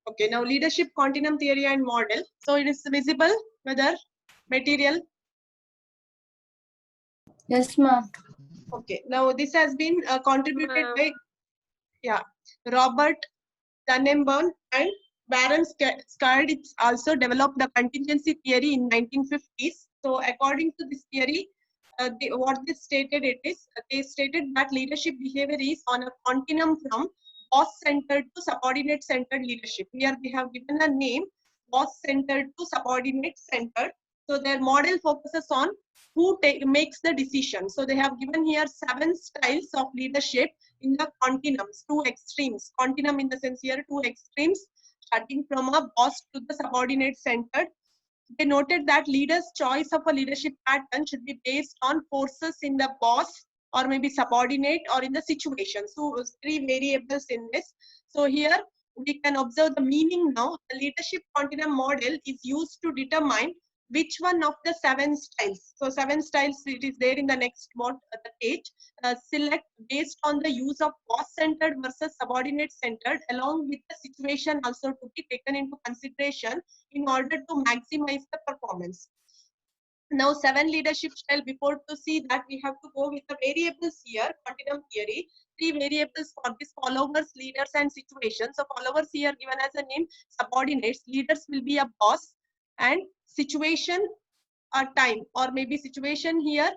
Okay, now leadership continuum theory and model. So it is visible whether material. Yes, ma'am. Okay, now this has been contributed by Robert Tannenbaum and Baron Scard also developed the contingency theory in 1950s. So according to this theory, what they stated they stated that leadership behavior is on a continuum from boss-centered to subordinate-centered leadership. Here they have given a name, boss-centered to subordinate-centered. So their model focuses on who makes the decision. So they have given here 7 styles of leadership in the continuums, 2 extremes. Continuum in the sense here 2 extremes, starting from a boss to the subordinate centered. They noted that leaders' choice of a leadership pattern should be based on forces in the boss or maybe subordinate or in the situation. So 3 variables in this. So here we can observe the meaning now. The leadership continuum model is used to determine which one of the 7 styles. So 7 styles, it is there in the next the page. Select based on the use of boss-centered versus subordinate-centered, along with the situation also to be taken into consideration in order to maximize the performance. Now 7 leadership style. Before to see that, we have to go with the variables here, continuum theory. 3 variables for this: followers, leaders, and situations. So followers here given as a name, subordinates. Leaders will be a boss, and situation or time, or maybe situation here.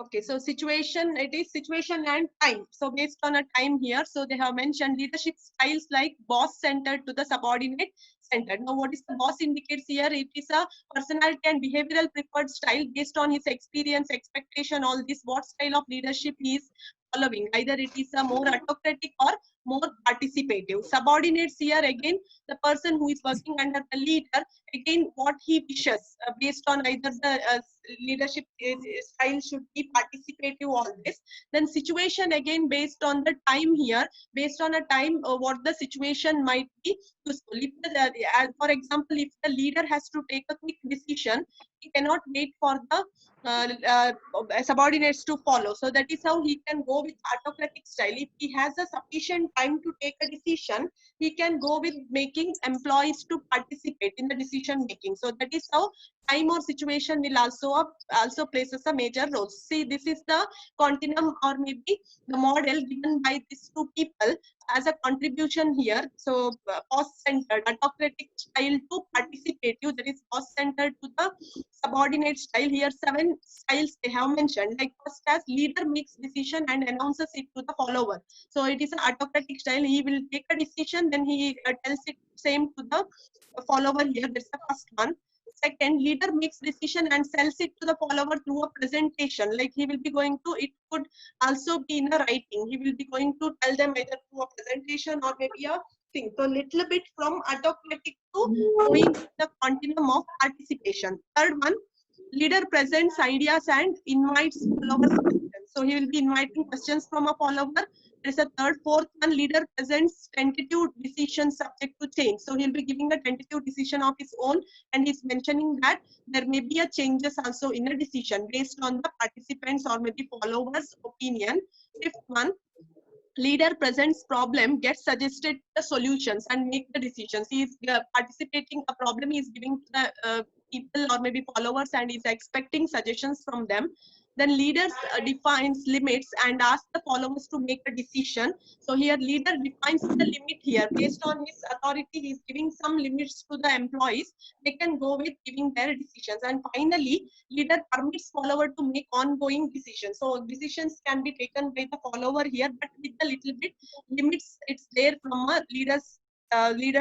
Okay, so situation, it is situation and time. So based on a time here, so they have mentioned leadership styles like boss centered to the subordinate centered. Now what is the boss indicates here? It is a personality and behavioral preferred style based on his experience, expectation, all this. What style of leadership he is following? Either it is a more autocratic or more participative. Subordinates here, again, the person who is working under the leader, again what he wishes, based on either the leadership style should be participative, all this. Then situation, again based on the time here, based on a time what the situation might be useful. If for example, if the leader has to take a quick decision, he cannot wait for the subordinates to follow. So that is how he can go with autocratic style. If he has a sufficient time to take a decision, he can go with making employees to participate in the decision making. So that is how time or situation will also places a major role. See, this is the continuum or maybe the model given by these 2 people as a contribution here. So boss-centered, autocratic style to participative, that is boss-centered to the subordinate style. Here 7 styles they have mentioned. Like first as leader makes decision and announces it to the follower. So it is an autocratic style. He will take a decision, then he tells it same to the follower here. That's the first one. Second, leader makes decision and sells it to the follower through a presentation. Like he will be going to, it could also be in a writing. He will be going to tell them either through a presentation or maybe a thing. So little bit from autocratic to going to the continuum of participation. Third one, leader presents ideas and invites followers questions. So he will be inviting questions from a follower. There is a third. Fourth one, leader presents tentative decisions subject to change. So he'll be giving a tentative decision of his own, and he's mentioning that there may be a changes also in a decision based on the participants or maybe followers' opinion. Fifth one, leader presents problem, gets suggested the solutions and make the decisions. He is participating a problem, he is giving to the people or maybe followers, and is expecting suggestions from them. Then leaders defines limits and asks the followers to make a decision. So here leader defines the limit here. Based on his authority, he is giving some limits to the employees. They can go with giving their decisions. And finally, leader permits follower to make ongoing decisions. So decisions can be taken by the follower here, but with a little bit limits it's there from a leader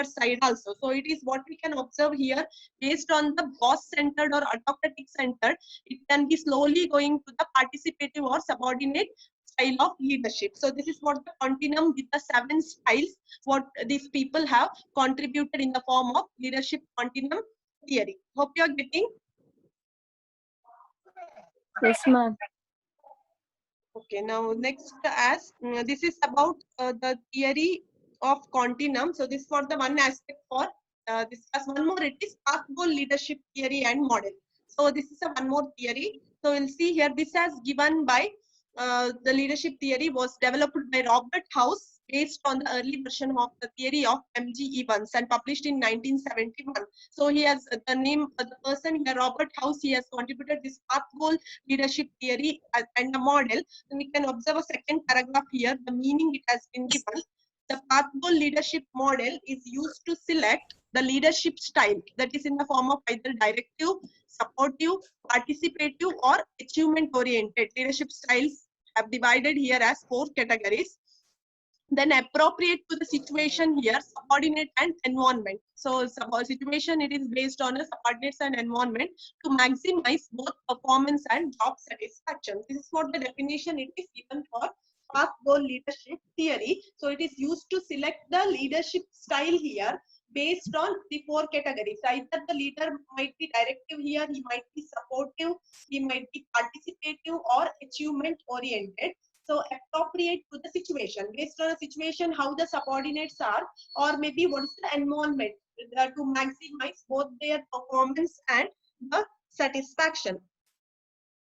side also. So it is what we can observe here. Based on the boss centered or autocratic centered, it can be slowly going to the participative or subordinate style of leadership. So this is what the continuum with the 7 styles, what these people have contributed in the form of leadership continuum theory. Hope you are getting. Yes, ma'am. Okay, now next, as this is about the theory of continuum. So this for the one aspect for discuss. One more, it is path goal leadership theory and model. So this is a one more theory. So we'll see here, this has given by the leadership theory was developed by Robert House based on the early version of the theory of M.G. Evans and published in 1971. So he has the name of the person here, Robert House. He has contributed this path goal leadership theory and a model. And we can observe a second paragraph here. The meaning it has been given. The path goal leadership model is used to select the leadership style that is in the form of either directive, supportive, participative, or achievement oriented. Leadership styles have divided here as 4 categories. Then appropriate to the situation here, subordinate and environment. So situation, it is based on a subordinates and environment to maximize both performance and job satisfaction. This is what the definition it is given for path goal leadership theory. So it is used to select the leadership style here based on the 4 categories. Either the leader might be directive here, he might be supportive, he might be participative or achievement oriented. So appropriate to the situation, based on a situation, how the subordinates are, or maybe what is the environment to maximize both their performance and the satisfaction.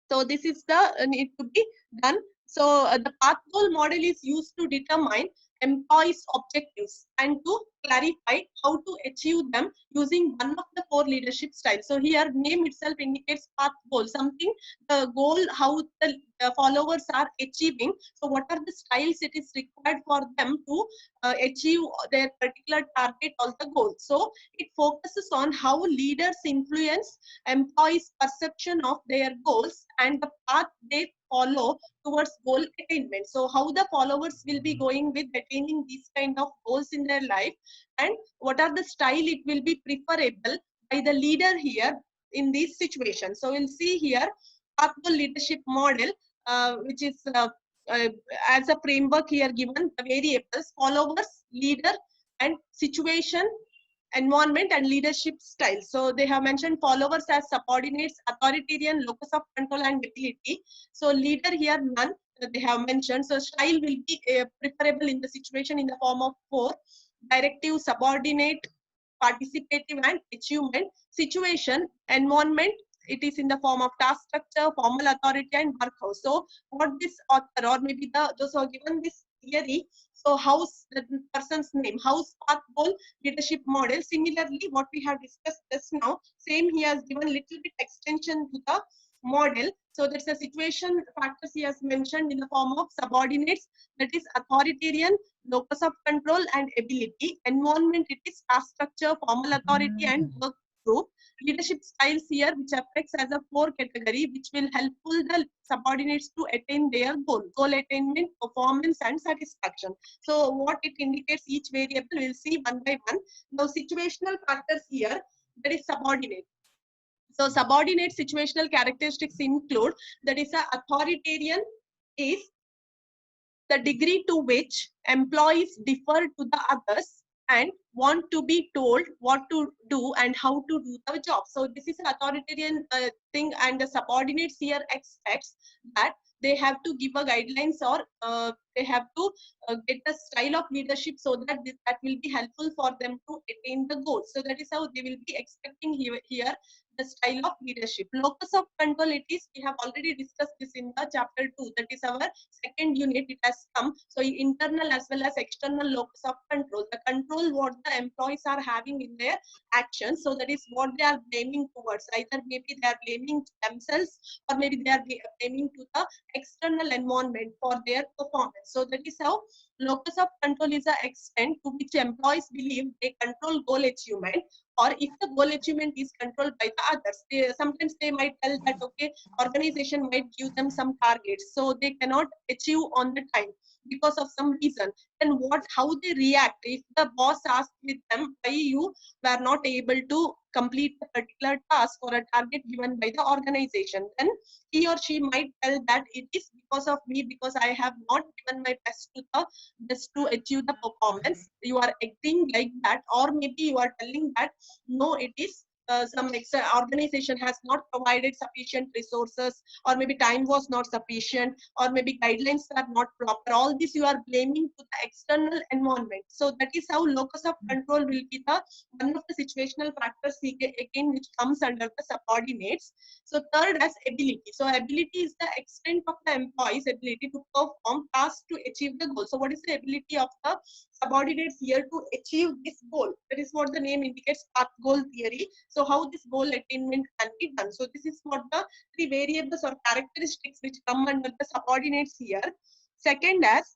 So this is the need to be done. So the path goal model is used to determine employees' objectives and to clarify how to achieve them using one of the 4 leadership styles. So here name itself indicates path goal, something the goal how the followers are achieving. So what are the styles it is required for them to achieve their particular target or the goal. So it focuses on how leaders influence employees' perception of their goals and the path they follow towards goal attainment. So how the followers will be going with attaining these kind of goals in their life, and what are the style it will be preferable by the leader here in this situation. So we'll see here path goal leadership model, which is as a framework here given the variables followers, leader, and situation, environment, and leadership style. So they have mentioned followers as subordinates, authoritarian, locus of control, and ability. So leader here none they have mentioned. So style will be preferable in the situation in the form of 4: directive, subordinate, participative, and achievement. Situation, environment, it is in the form of task structure, formal authority, and workhouse. So what this author or maybe those who are given this theory, so house the person's name, house path goal leadership model. Similarly, what we have discussed just now, same he has given little bit extension to the model. So there's a situation factors he has mentioned in the form of subordinates, that is authoritarian, locus of control, and ability. Environment, it is task structure, formal authority, and work group. Leadership styles here, which affects as a 4 category, which will helpful the subordinates to attain their goal attainment, performance, and satisfaction. So what it indicates each variable, we'll see one by one. Now situational factors here, that is subordinate. So subordinate situational characteristics include, that is a authoritarian is the degree to which employees differ to the others and want to be told what to do and how to do the job. So this is an authoritarian thing, and the subordinates here expects that they have to give a guidelines, or they have to get a style of leadership so that that will be helpful for them to attain the goal. So that is how they will be expecting here the style of leadership. Locus of control, it is, we have already discussed this in the chapter 2, that is our second unit, it has come. So internal as well as external locus of control, the control what the employees are having in their actions. So that is what they are blaming towards, either maybe they are blaming themselves, or maybe they are blaming to the external environment for their performance. So that is how locus of control is the extent to which employees believe they control goal achievement, or if the goal achievement is controlled by the others. Sometimes they might tell that, okay, organization might give them some targets, so they cannot achieve on the time because of some reason. Then how they react if the boss asks with them, why you were not able to complete a particular task or a target given by the organization, then he or she might tell that it is because of me, because I have not given my best to achieve the performance. You are acting like that, or maybe you are telling that no, it is organization has not provided sufficient resources, or maybe time was not sufficient, or maybe guidelines are not proper. All this you are blaming to the external environment. So that is how locus of control will be the one of the situational factors again which comes under the subordinates. So third as ability. So ability is the extent of the employee's ability to perform tasks to achieve the goal. So what is the ability of the subordinates here to achieve this goal? That is what the name indicates, path goal theory. So how this goal attainment can be done. So this is what the three variables or characteristics which come under the subordinates here. Second as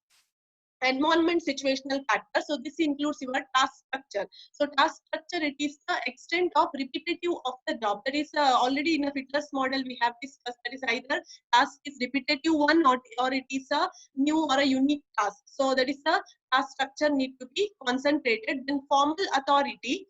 environment situational factor. So this includes your task structure. So task structure, it is the extent of repetitive of the job. That is already in a fitness model we have discussed. That is either task is repetitive one, or it is a new or a unique task. So that is the task structure need to be concentrated. Then formal authority.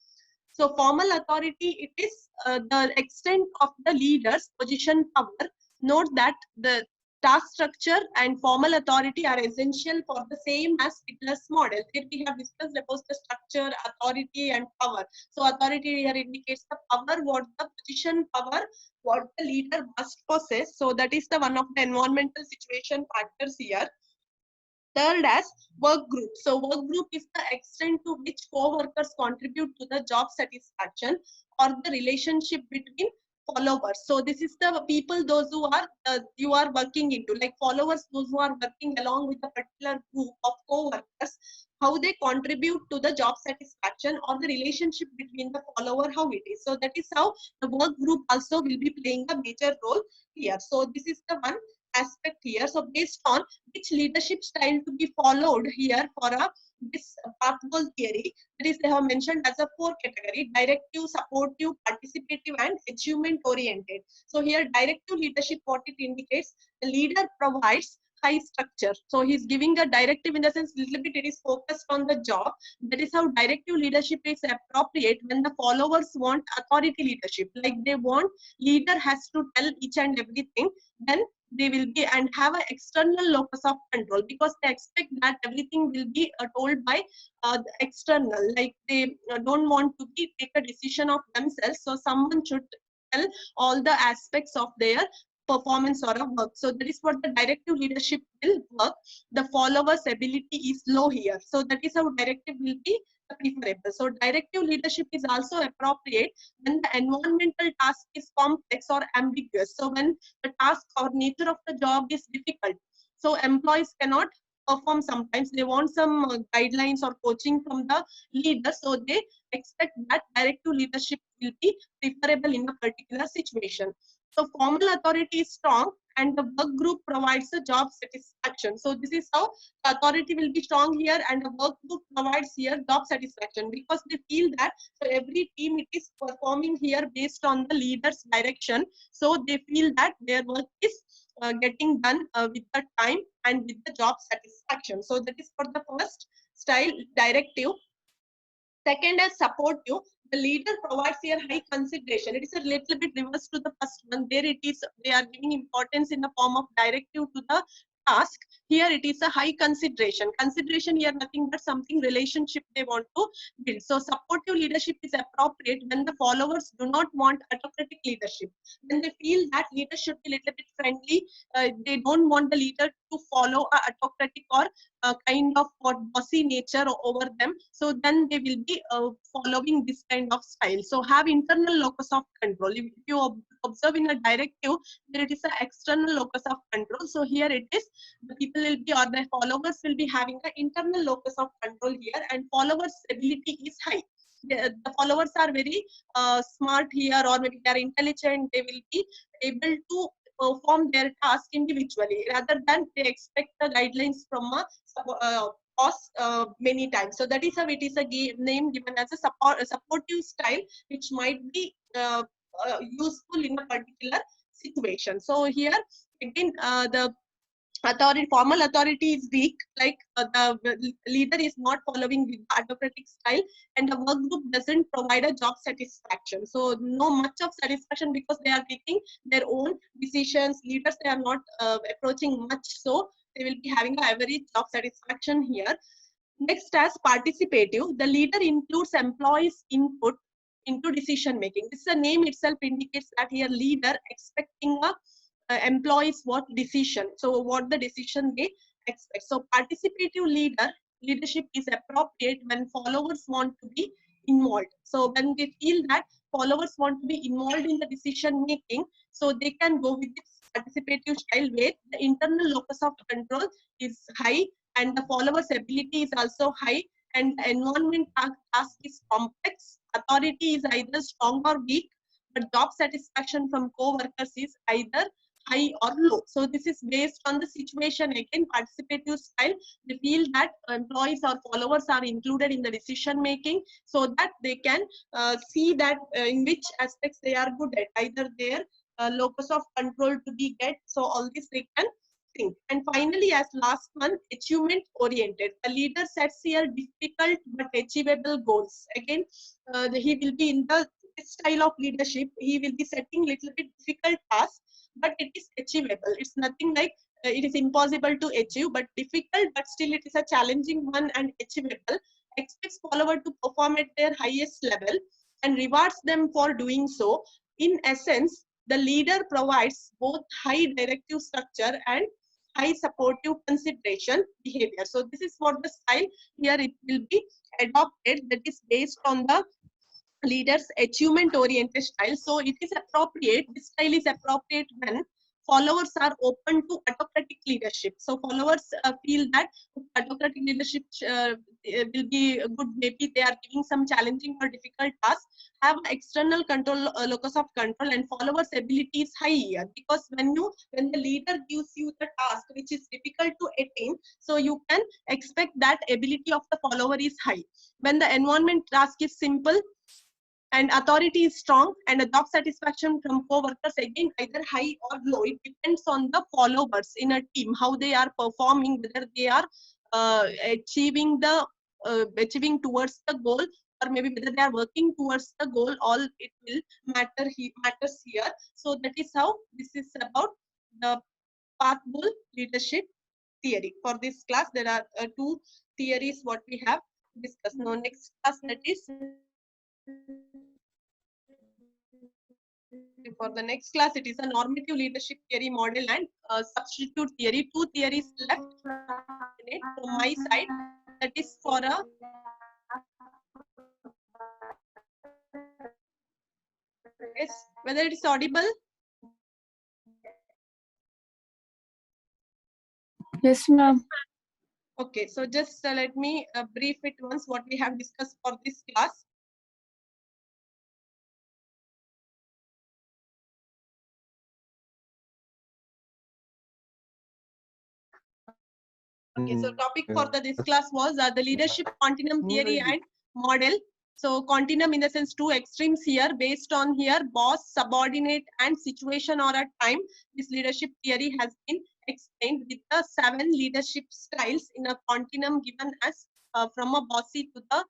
So formal authority, it is the extent of the leader's position power. Note that the task structure and formal authority are essential for the same as Hitler's model. Here we have discussed about the structure, authority, and power. So authority here indicates the power, what the position power, what the leader must possess. So that is the one of the environmental situation factors here. Third as work group. So work group is the extent to which co-workers contribute to the job satisfaction or the relationship between followers. So this is the people, those who are you are working into, like followers, those who are working along with a particular group of co-workers, how they contribute to the job satisfaction or the relationship between the follower, how it is. So that is how the work group also will be playing a major role here. So this is the one aspect here. So based on which leadership style to be followed here for this path goal theory, that is they have mentioned as a 4 category: directive, supportive, participative, and achievement oriented. So here directive leadership, what it indicates, the leader provides high structure. So he's giving a directive, in the sense little bit it is focused on the job. That is how directive leadership is appropriate when the followers want authority leadership, like they want leader has to tell each and everything. Then they will be and have an external locus of control, because they expect that everything will be told by the external, like they don't want to take a decision of themselves. So someone should tell all the aspects of their performance or a work. So that is what the directive leadership will work. The followers ability is low here, so that is how directive will be preferable. So directive leadership is also appropriate when the environmental task is complex or ambiguous. So when the task or nature of the job is difficult, so employees cannot perform. Sometimes they want some guidelines or coaching from the leader, so they expect that directive leadership will be preferable in a particular situation. So formal authority is strong and the work group provides a job satisfaction. So this is how the authority will be strong here, and the work group provides here job satisfaction, because they feel that so every team it is performing here based on the leader's direction. So they feel that their work is getting done with the time and with the job satisfaction. So that is for the first style, directive. Second is supportive. The leader provides here high consideration. It is a little bit reverse to the first one. There it is, they are giving importance in the form of directive to the task. Here it is a high consideration. Consideration here nothing but something relationship they want to build. So supportive leadership is appropriate when the followers do not want autocratic leadership. When they feel that leader should be a little bit friendly, they don't want the leader to follow a autocratic or kind of bossy nature over them. So then they will be following this kind of style. So have internal locus of control. If you observe in a directive, there it is an external locus of control. So here it is, the people will be, or the followers will be having an internal locus of control here, and followers ability is high. The followers are very smart here, or maybe they are intelligent. They will be able to perform their task individually rather than they expect the guidelines from a boss many times. So that is how it is a name given as a supportive style, which might be useful in a particular situation. So here again the formal authority is weak, like the leader is not following the autocratic style, and the work group doesn't provide a job satisfaction. So no much of satisfaction, because they are taking their own decisions. Leaders, they are not approaching much, so they will be having a average job satisfaction here. Next, as participative, the leader includes employees' input into decision making. This is the name itself indicates that here leader expecting a employees what decision. So what the decision they expect. So participative leadership is appropriate when followers want to be involved. So when they feel that followers want to be involved in the decision making, so they can go with this participative style where the internal locus of control is high and the followers ability is also high, and the environment task is complex. Authority is either strong or weak, but job satisfaction from co-workers is either high or low. So this is based on the situation. Again, participative style, they feel that employees or followers are included in the decision making so that they can see that in which aspects they are good at, either their locus of control to be get. So all this they can think. And finally, as last one, achievement oriented. A leader sets here difficult but achievable goals. Again, he will be in the style of leadership. He will be setting little bit difficult tasks, but it is achievable. It's nothing like it is impossible to achieve, but difficult, but still it is a challenging one and achievable. Expects follower to perform at their highest level and rewards them for doing so. In essence, the leader provides both high directive structure and high supportive consideration behavior. So this is what the style here it will be adopted, that is based on the leaders achievement oriented style. So it is appropriate, this style is appropriate when followers are open to autocratic leadership. So followers feel that autocratic leadership will be good, maybe they are giving some challenging or difficult tasks, have external control locus of control, and followers ability is high here, because when the leader gives you the task which is difficult to attain, so you can expect that ability of the follower is high. When the environment task is simple and authority is strong and a job satisfaction from co-workers, again either high or low, it depends on the followers in a team, how they are performing, whether they are achieving achieving towards the goal, or maybe whether they are working towards the goal. All it will matters here. So that is how this is about the path goal leadership theory. For this class there are two theories what we have discussed. Now next class, that is for the next class, it is a normative leadership theory model and substitute theory. Two theories left from my side. That is for a yes, whether it is audible. Yes, ma'am. Okay, so just let me brief it once what we have discussed for this class. Okay, so topic for this class was the leadership continuum theory and model. So continuum in the sense two extremes here, based on here boss, subordinate and situation or a time. This leadership theory has been explained with the 7 leadership styles in a continuum given as from a bossy to the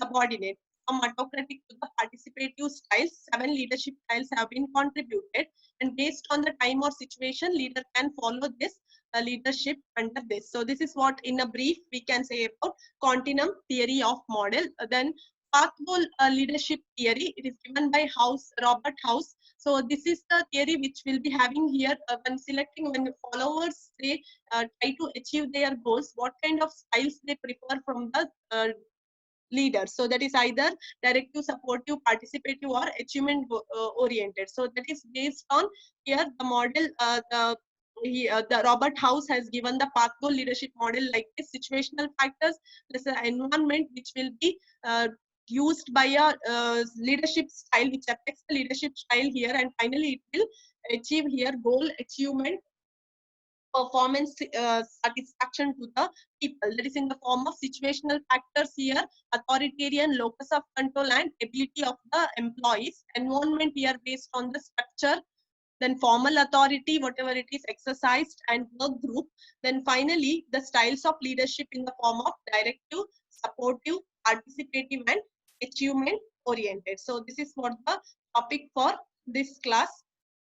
subordinate, from autocratic to the participative styles. 7 leadership styles have been contributed, and based on the time or situation, leader can follow this leadership under this. So this is what in a brief we can say about continuum theory of model. Then path goal leadership theory, it is given by Robert House. So this is the theory which will be having here when selecting, when the followers they try to achieve their goals, what kind of styles they prefer from the leaders. So that is either directive, supportive, participative or achievement oriented. So that is based on here the model the Robert House has given the path goal leadership model like this: situational factors, there's an environment which will be used by a leadership style which affects the leadership style here, and finally it will achieve here goal achievement, performance satisfaction to the people. That is in the form of situational factors here, authoritarian locus of control and ability of the employees. Environment here based on the structure, then formal authority, whatever it is exercised, and work group. Then finally, the styles of leadership in the form of directive, supportive, participative, and achievement oriented. So this is what the topic for this class.